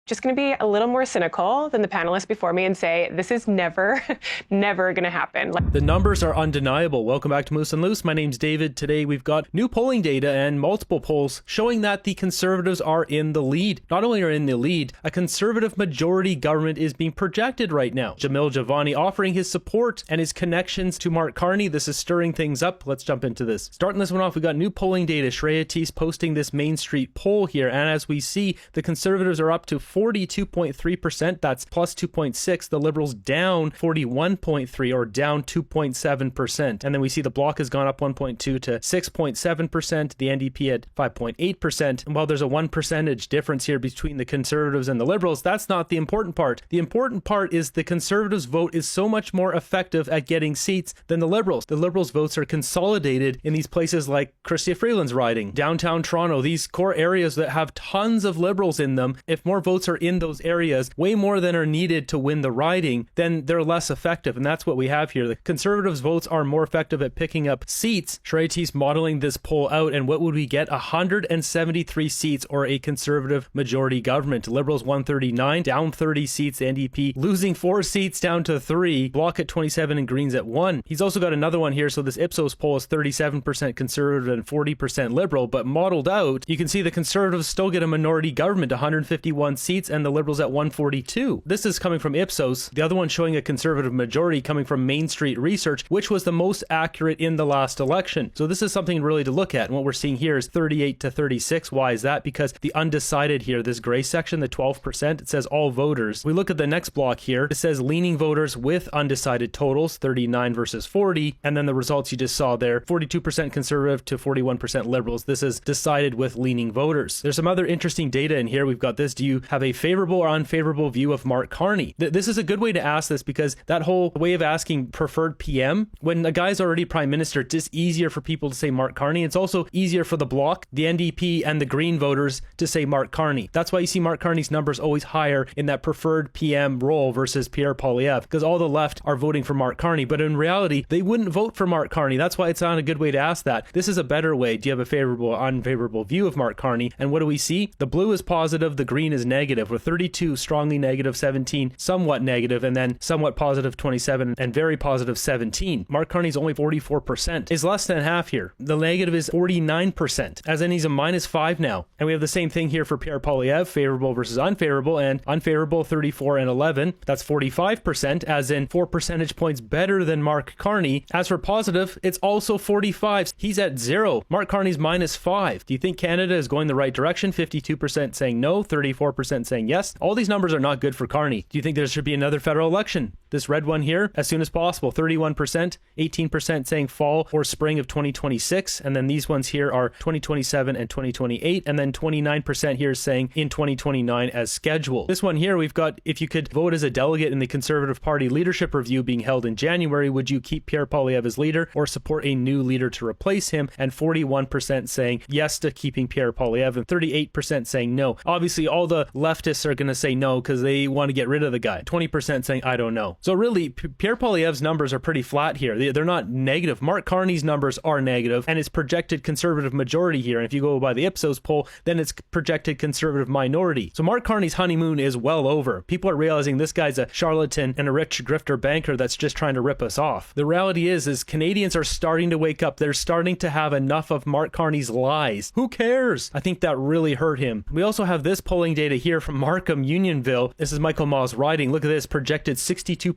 just going to be a little more cynical than the panelists before me and say this is never, never going to happen. The numbers are undeniable. Welcome back to Moose and Loose. My name's David. Today we've got new polling data and multiple polls showing that the Conservatives are in the lead. Not only are in the lead, a Conservative majority government is being projected right now. Jamil Javani offering his support and his connections to Mark Carney. This is stirring things up. Let's jump into this. Starting this one off, we got new polling data. Shreya Tees posting this Main Street poll here, and as we see, the Conservatives are up to 42.3%. That's plus 2.6. The Liberals down 41.3, or down 2.7%. And then we see the Bloc has gone up 1.2 to 6.7%. The NDP at 5.8%. And while there's a 1 percentage difference here between the Conservatives and the Liberals, that's not the important part. The important part is the Conservatives' vote is so much more effective at getting seats than the Liberals. The Liberals' votes are consolidated in these places like Chrystia Freeland's riding, downtown Toronto, these core areas that have tons of Liberals in them. If more votes are in those areas, way more than are needed to win the riding, then they're less effective. And that's what we have here. The Conservatives' votes are more effective at picking up seats. Shreya Tees modeling this poll out, and what would we get? 173 seats, or a Conservative majority government. Liberals 139, down 30 seats. The NDP losing 4 seats down to 3. Bloc at 27 and Greens at 1. He's also got another one here. So this Ipsos poll is 37% Conservative and 40% Liberal, but modeled out, you can see the Conservatives still get a minority government, 151 seats, and the Liberals at 142. This is coming from Ipsos. The other one showing a Conservative majority coming from Main Street Research, which was the most accurate in the last election. So this is something really to look at. And what we're seeing here is 38 to 36. Why is that? Because the undecided here, this gray section, the 12%, it says all voters. We look at the next block here. It says leaning voters with undecided totals, 39 versus 40. And then the results you just saw there, 42% Conservative to 41% Liberals. This is decided with leaning voters. There's some other interesting data in here. We've got this. Do you have a favorable or unfavorable view of Mark Carney? This is a good way to ask this, because that whole way of asking preferred PM, when a guy's already prime minister, it's just easier for people to say Mark Carney. It's also easier for the Bloc, the NDP, and the Green voters to say Mark Carney. That's why you see Mark Carney's numbers always higher in that preferred PM role versus Pierre Poilievre, because all the left are voting for Mark Carney, but in reality, they wouldn't vote for Mark Carney. That's why it's not a good way to ask that. This is a better way. Do you have a favorable or unfavorable view of Mark Carney? And what do we see? The blue is positive, the green is negative, with 32 strongly negative, 17 somewhat negative, and then somewhat positive 27 and very positive 17. Mark Carney's only 44%, is less than half here. The negative is 49%, as in he's a -5 now. And we have the same thing here for Pierre Poilievre, favorable versus unfavorable, and unfavorable 34 and 11. That's 45%, as in 4 percentage points better than Mark Carney. As for positive, it's also 45. He's at 0. Mark Carney's -5. Do you think Canada is going the right direction? 52% saying no, 34% saying yes. All these numbers are not good for Carney. Do you think there should be another federal election? This red one here, as soon as possible, 31%, 18% saying fall or spring of 2026, and then these ones here are 2027 and 2028, and then 29% here is saying in 2029 as scheduled. This one here, we've got, if you could vote as a delegate in the Conservative Party leadership review being held in January, would you keep Pierre Poilievre as leader or support a new leader to replace him? And 41% saying yes to keeping Pierre Poilievre, and 38% saying no. Obviously, all the leftists are going to say no because they want to get rid of the guy. 20% saying I don't know. So really, Pierre Poilievre's numbers are pretty flat here. They're not negative. Mark Carney's numbers are negative, and it's projected Conservative majority here. And if you go by the Ipsos poll, then it's projected Conservative minority. So Mark Carney's honeymoon is well over. People are realizing this guy's a charlatan and a rich grifter banker that's just trying to rip us off. The reality is Canadians are starting to wake up. They're starting to have enough of Mark Carney's lies. Who cares? I think that really hurt him. We also have this polling data here from Markham Unionville. This is Michael Maugh's riding. Look at this, projected 62%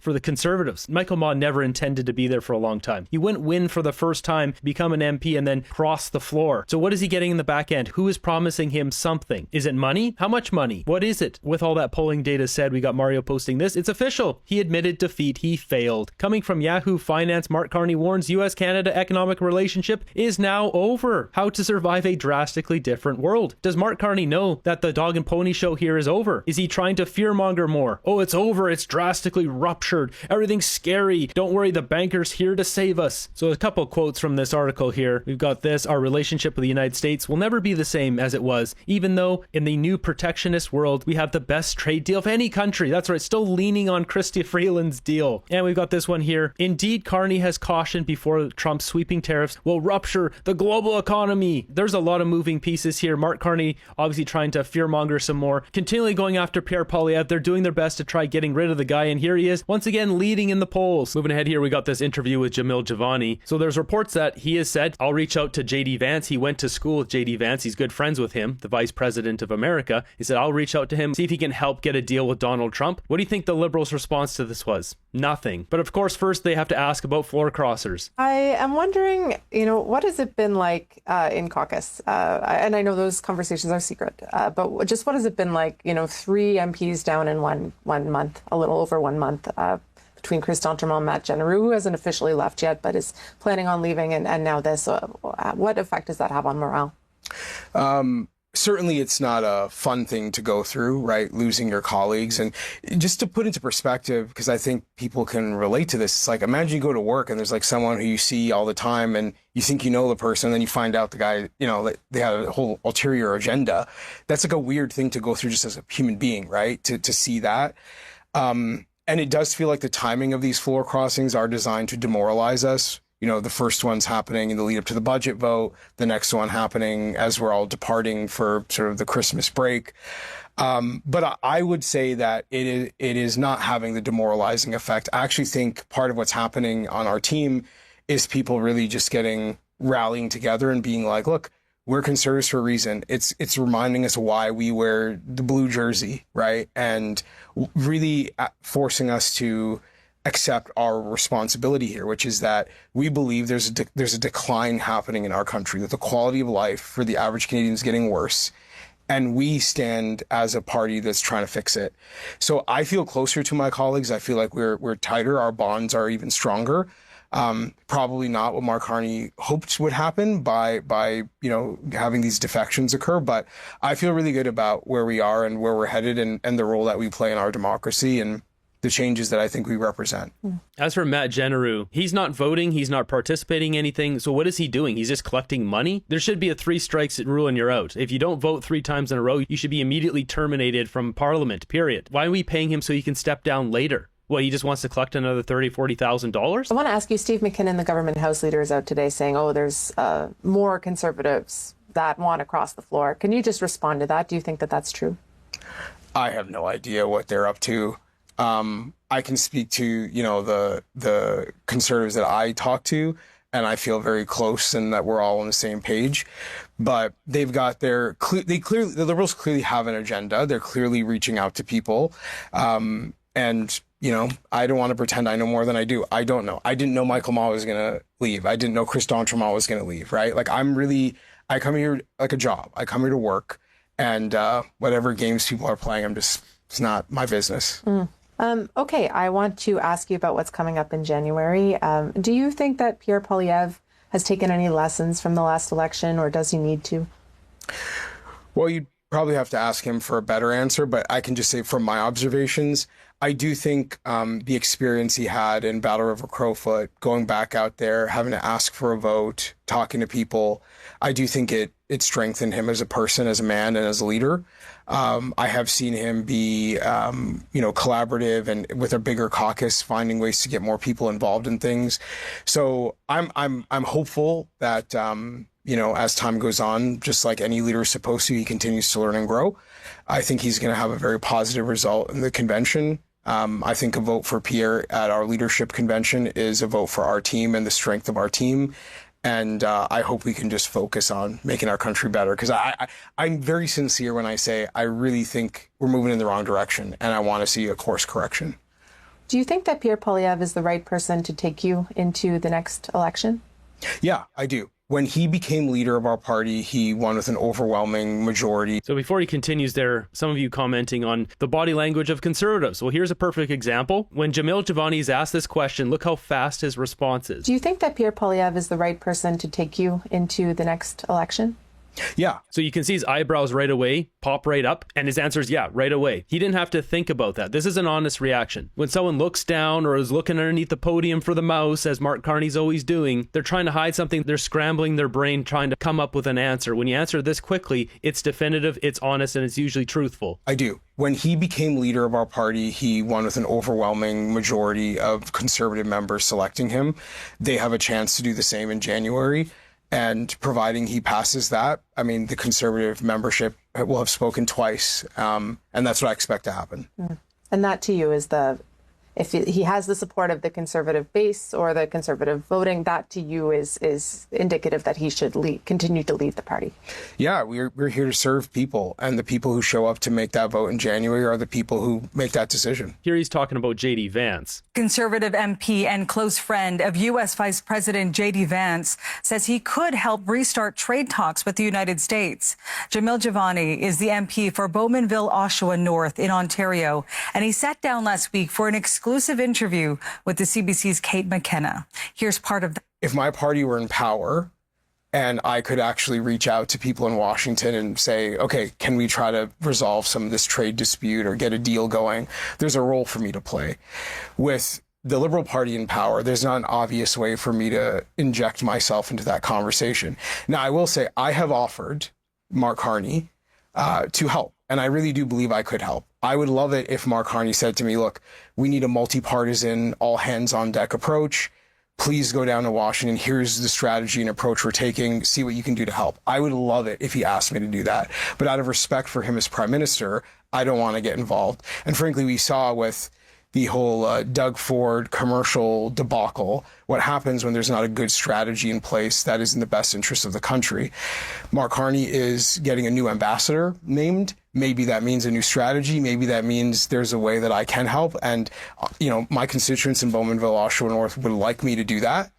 for the Conservatives. Michael Maugh never intended to be there for a long time. He wouldn't win for the first time, become an MP, and then cross the floor. So what is he getting in the back end? Who is promising him something? Is it money? How much money? What is it? With all that polling data said, we got Mario posting this. It's official. He admitted defeat. He failed. Coming from Yahoo Finance, Mark Carney warns U.S.-Canada economic relationship is now over. How to survive a drastically different world. Does Mark Carney know that the dog and pony show here is over? Is he trying to fearmonger more? Oh, it's over. It's drastically ruptured. Everything's scary. Don't worry, the banker's here to save us. So a couple quotes from this article here. We've got this. Our relationship with the United States will never be the same as it was, even though in the new protectionist world, we have the best trade deal of any country. That's right, still leaning on Chrystia Freeland's deal. And we've got this one here. Indeed, Carney has cautioned before Trump's sweeping tariffs will rupture the global economy. There's a lot of moving pieces here. Mark Carney obviously trying to fearmonger some more, continually going after Pierre Poilievre. They're doing their best to try getting rid of the guy, and here he is, once again, leading in the polls. Moving ahead here, we got this interview with Jamil Javani. So there's reports that he has said, I'll reach out to J.D. Vance. He went to school with J.D. Vance. He's good friends with him, the Vice President of America. He said, I'll reach out to him, see if he can help get a deal with Donald Trump. What do you think the Liberals' response to this was? Nothing. But of course, first they have to ask about floor crossers. I am wondering, what has it been like in caucus? And I know those conversations are secret, but just what has it been like, 3 MPs down in one month, a little over 1 month, between Chris D'Entremont and Matt Jenneru, who hasn't officially left yet, but is planning on leaving, and now this. What effect does that have on morale? Certainly, it's not a fun thing to go through, right? Losing your colleagues. And just to put into perspective, because I think people can relate to this, it's like, imagine you go to work and there's like someone who you see all the time and you think you know the person, and then you find out the guy, they have a whole ulterior agenda. That's like a weird thing to go through just as a human being, right? To see that. And it does feel like the timing of these floor crossings are designed to demoralize us. The first one's happening in the lead up to the budget vote, the next one happening as we're all departing for sort of the Christmas break. But I would say that it is not having the demoralizing effect. I actually think part of what's happening on our team is people really just rallying together and being like, look, we're conservatives for a reason. It's reminding us why we wear the blue jersey, right? And really forcing us to accept our responsibility here, which is that we believe there's a decline happening in our country, that the quality of life for the average Canadian is getting worse. And we stand as a party that's trying to fix it. So I feel closer to my colleagues. I feel like we're tighter. Our bonds are even stronger. Probably not what Mark Carney hoped would happen by having these defections occur. But I feel really good about where we are and where we're headed and the role that we play in our democracy and the changes that I think we represent. As for Matt Jenneru, he's not voting, he's not participating in anything. So what is he doing? He's just collecting money? There should be a 3 strikes rule and you're out. If you don't vote 3 times in a row, you should be immediately terminated from Parliament, period. Why are we paying him so he can step down later? What, he just wants to collect another $30,000, $40,000? I want to ask you, Steve McKinnon, the government House leader, is out today saying, there's more Conservatives that want to cross the floor. Can you just respond to that? Do you think that that's true? I have no idea what they're up to. I can speak to, the Conservatives that I talk to, and I feel very close and that we're all on the same page. But they've got the Liberals clearly have an agenda. They're clearly reaching out to people. And, I don't want to pretend I know more than I do. I don't know. I didn't know Michael Maw was going to leave. I didn't know Chris D'Entremont was going to leave, right? Like, I come here like a job. I come here to work, and whatever games people are playing, it's not my business. Okay, I want to ask you about what's coming up in January. Do you think that Pierre Poilievre has taken any lessons from the last election, or does he need to? Well, you'd probably have to ask him for a better answer, but I can just say from my observations, I do think the experience he had in Battle River Crowfoot, going back out there, having to ask for a vote, talking to people, I do think it strengthened him as a person, as a man, and as a leader. I have seen him be, collaborative and with a bigger caucus, finding ways to get more people involved in things. So I'm hopeful that, as time goes on, just like any leader is supposed to, he continues to learn and grow. I think he's going to have a very positive result in the convention. I think a vote for Pierre at our leadership convention is a vote for our team and the strength of our team. And I hope we can just focus on making our country better, because I'm very sincere when I say I really think we're moving in the wrong direction and I want to see a course correction. Do you think that Pierre Poilievre is the right person to take you into the next election? Yeah, I do. When he became leader of our party, he won with an overwhelming majority. So before he continues there, some of you commenting on the body language of Conservatives. Well, here's a perfect example. When Jamil Javani is asked this question, look how fast his response is. Do you think that Pierre Poilievre is the right person to take you into the next election? Yeah. So you can see his eyebrows right away pop right up, and his answer is yeah, right away. He didn't have to think about that. This is an honest reaction. When someone looks down or is looking underneath the podium for the mouse, as Mark Carney's always doing, they're trying to hide something. They're scrambling their brain trying to come up with an answer. When you answer this quickly, it's definitive, it's honest, and it's usually truthful. I do. When he became leader of our party, he won with an overwhelming majority of Conservative members selecting him. They have a chance to do the same in January. And providing he passes that, I mean, the Conservative membership will have spoken twice. And that's what I expect to happen. And that to you is if he has the support of the Conservative base or the Conservative voting, that to you is indicative that he should continue to lead the party. Yeah, we're here to serve people, and the people who show up to make that vote in January are the people who make that decision. Here he's talking about J.D. Vance. Conservative MP and close friend of U.S. Vice President J.D. Vance says he could help restart trade talks with the United States. Jamil Javani is the MP for Bowmanville, Oshawa North in Ontario, and he sat down last week for an exclusive interview with the CBC's Kate McKenna. Here's part of that. If my party were in power and I could actually reach out to people in Washington and say, okay, can we try to resolve some of this trade dispute or get a deal going? There's a role for me to play. With the Liberal Party in power, there's not an obvious way for me to inject myself into that conversation. Now, I will say I have offered Mark Carney to help, and I really do believe I could help. I would love it if Mark Carney said to me, look, we need a multi-partisan, all hands on deck approach. Please go down to Washington. Here's the strategy and approach we're taking. See what you can do to help. I would love it if he asked me to do that. But out of respect for him as prime minister, I don't want to get involved. And frankly, we saw with the whole Doug Ford commercial debacle, what happens when there's not a good strategy in place that is in the best interest of the country. Mark Carney is getting a new ambassador named. Maybe that means a new strategy. Maybe that means there's a way that I can help. And, my constituents in Bowmanville, Oshawa North would like me to do that.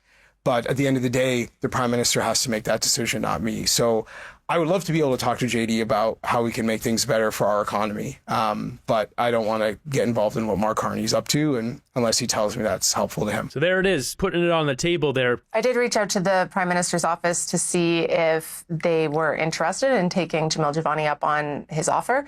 But at the end of the day, the prime minister has to make that decision, not me. So I would love to be able to talk to JD about how we can make things better for our economy. But I don't want to get involved in what Mark Carney's up to, and unless he tells me that's helpful to him. So there it is, putting it on the table there. I did reach out to the Prime Minister's office to see if they were interested in taking Jamil Javani up on his offer.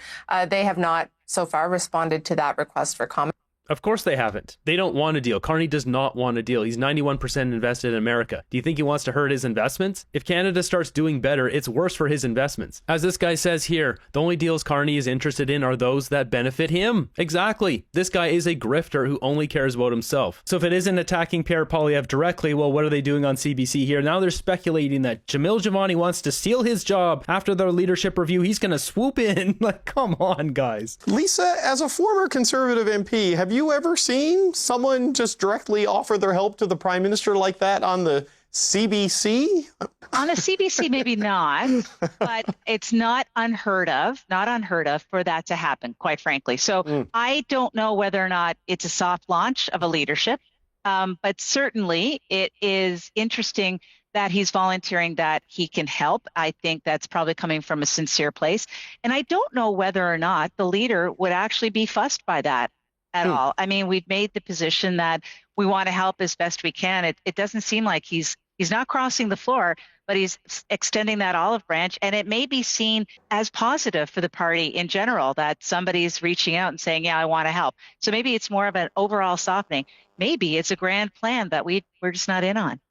They have not so far responded to that request for comment. Of course they haven't. They don't want a deal. Carney does not want a deal. He's 91% invested in America. Do you think he wants to hurt his investments? If Canada starts doing better, it's worse for his investments. As this guy says here, the only deals Carney is interested in are those that benefit him. Exactly. This guy is a grifter who only cares about himself. So if it isn't attacking Pierre Poilievre directly, well, what are they doing on CBC here? Now they're speculating that Jamil Javani wants to steal his job after their leadership review. He's going to swoop in. Like, come on, guys. Lisa, as a former Conservative MP, have you ever seen someone just directly offer their help to the Prime Minister like that on the CBC? On the CBC, maybe not, but it's not unheard of for that to happen, quite frankly. So I don't know whether or not it's a soft launch of a leadership, but certainly it is interesting that he's volunteering that he can help. I think that's probably coming from a sincere place. And I don't know whether or not the leader would actually be fussed by that at all. I mean, we've made the position that we want to help as best we can. It doesn't seem like he's not crossing the floor, but he's extending that olive branch. And it may be seen as positive for the party in general that somebody's reaching out and saying, yeah, I want to help. So maybe it's more of an overall softening. Maybe it's a grand plan that we're just not in on.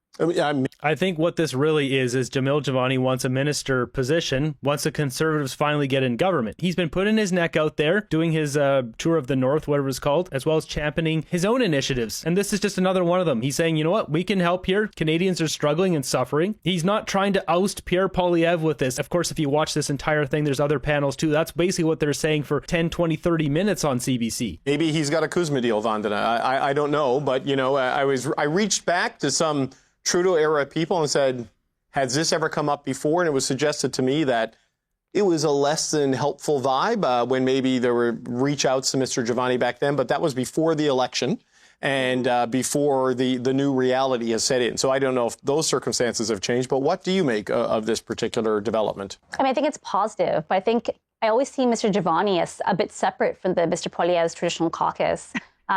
I think what this really is Jamil Javani wants a minister position once the Conservatives finally get in government. He's been putting his neck out there, doing his tour of the North, whatever it's called, as well as championing his own initiatives. And this is just another one of them. He's saying, you know what, we can help here. Canadians are struggling and suffering. He's not trying to oust Pierre Poilievre with this. Of course, if you watch this entire thing, there's other panels too. That's basically what they're saying for 10, 20, 30 minutes on CBC. Maybe he's got a Kuzma deal, Vandana. I don't know. But, I reached back to some Trudeau-era people and said, has this ever come up before? And it was suggested to me that it was a less than helpful vibe when maybe there were reach outs to Mr. Javani back then, but that was before the election and before the new reality has set in. So I don't know if those circumstances have changed, but what do you make of this particular development? I think it's positive, but I always see Mr. Javani as a bit separate from the Mr. Poilievre's traditional caucus.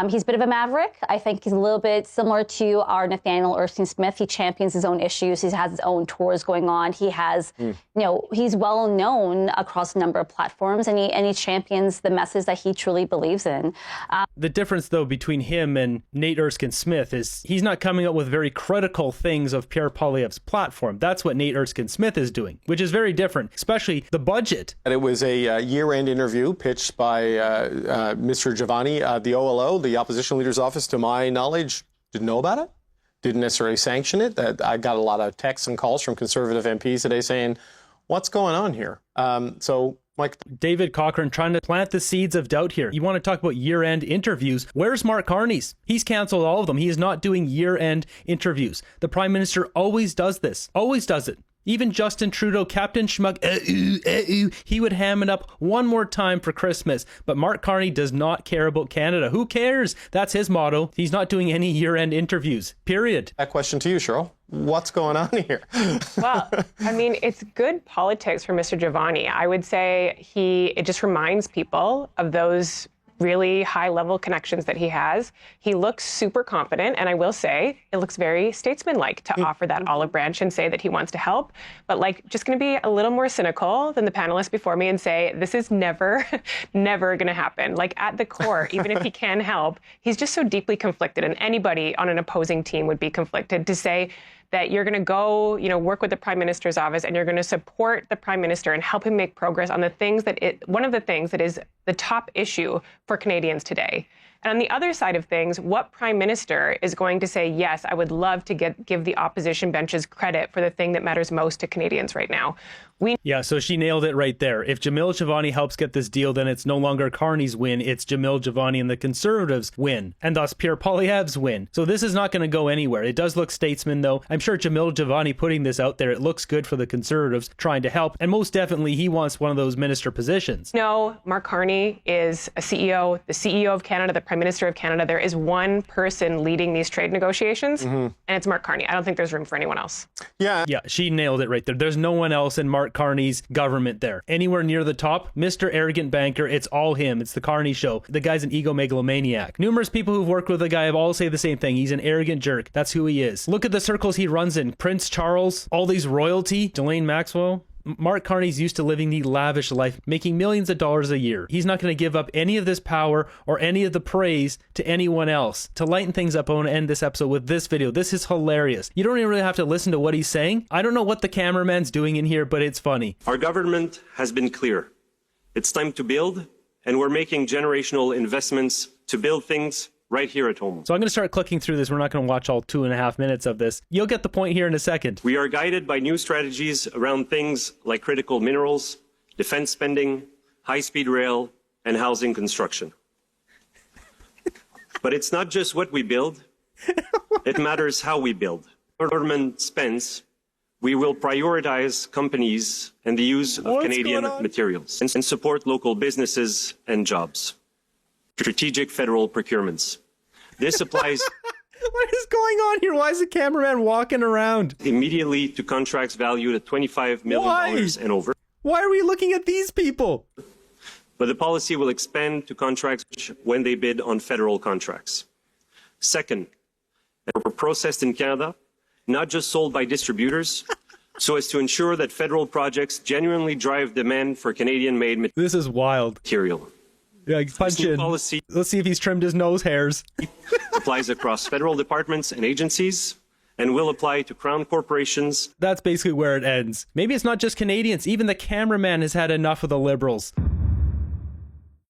He's a bit of a maverick. I think he's a little bit similar to our Nathaniel Erskine Smith. He champions his own issues. He has his own tours going on. He has, he's well known across a number of platforms, and he champions the message that he truly believes in. The difference, though, between him and Nate Erskine Smith is he's not coming up with very critical things of Pierre Poilievre's platform. That's what Nate Erskine Smith is doing, which is very different, especially the budget. And it was a year-end interview pitched by Mr. Javani, the OLO, the opposition leader's office, to my knowledge, didn't know about it. didn't necessarily sanction it. I got a lot of texts and calls from Conservative MPs today saying, what's going on here? So, Mike. David Cochrane trying to plant the seeds of doubt here. You want to talk about year-end interviews? Where's Mark Carney's? He's canceled all of them. He is not doing year-end interviews. The Prime Minister always does this. Always does it. Even Justin Trudeau, Captain Schmuck, he would ham it up one more time for Christmas. But Mark Carney does not care about Canada. Who cares? That's his motto. He's not doing any year-end interviews, period. That question to you, Cheryl. What's going on here? Well, I mean, it's good politics for Mr. Giovanni. I would say it just reminds people of those really high-level connections that he has. He looks super confident, and I will say it looks very statesman-like to offer that olive branch and say that he wants to help, but just going to be a little more cynical than the panelists before me and say this is never, never going to happen. At the core, even if he can help, he's just so deeply conflicted, and anybody on an opposing team would be conflicted to say that you're going to go, work with the Prime Minister's office and you're going to support the Prime Minister and help him make progress on the things one of the things that is the top issue for Canadians today. And on the other side of things, what Prime Minister is going to say, yes, I would love to give the opposition benches credit for the thing that matters most to Canadians right now? Yeah, so she nailed it right there. If Jamil Giovanni helps get this deal, then it's no longer Carney's win, it's Jamil Giovanni and the Conservatives win, and thus Pierre Poilievre's win. So this is not going to go anywhere. It does look statesman, though. I'm sure Jamil Giovanni putting this out there, it looks good for the Conservatives trying to help, and most definitely he wants one of those minister positions. No, Mark Carney is a CEO, the CEO of Canada, the Prime Minister of Canada. There is one person leading these trade negotiations, and it's Mark Carney. I don't think there's room for anyone else. Yeah, she nailed it right there. There's no one else in Mark Carney's government there. Anywhere near the top, Mr. Arrogant Banker, it's all him. It's the Carney show. The guy's an egomegalomaniac. Numerous people who've worked with the guy have all say the same thing. He's an arrogant jerk. That's who he is. Look at the circles he runs in. Prince Charles, all these royalty, Ghislaine Maxwell. Mark Carney's used to living the lavish life, making millions of dollars a year. He's not going to give up any of this power or any of the praise to anyone else. To lighten things up, I want to end this episode with this video. This is hilarious. You don't even really have to listen to what he's saying. I don't know what the cameraman's doing in here, but it's funny. Our government has been clear. It's time to build, and we're making generational investments to build things right here at home. So I'm going to start clicking through this. We're not going to watch all 2.5 minutes of this. You'll get the point here in a second. We are guided by new strategies around things like critical minerals, defense spending, high-speed rail, and housing construction. But it's not just what we build. It matters how we build. Our government spends. We will prioritize companies and the use of Canadian materials and support local businesses and jobs. Strategic federal procurements. This applies What is going on here? Why is the cameraman walking around? Immediately to contracts valued at $25 million and over. Why are we looking at these people? But the policy will expand to contracts when they bid on federal contracts. Second, are processed in Canada, not just sold by distributors, so as to ensure that federal projects genuinely drive demand for Canadian-made material. This is wild. Yeah, punch in. Policy Let's see if he's trimmed his nose hairs. applies across federal departments and agencies and will apply to crown corporations. That's basically where it ends. Maybe it's not just Canadians. Even the cameraman has had enough of the Liberals.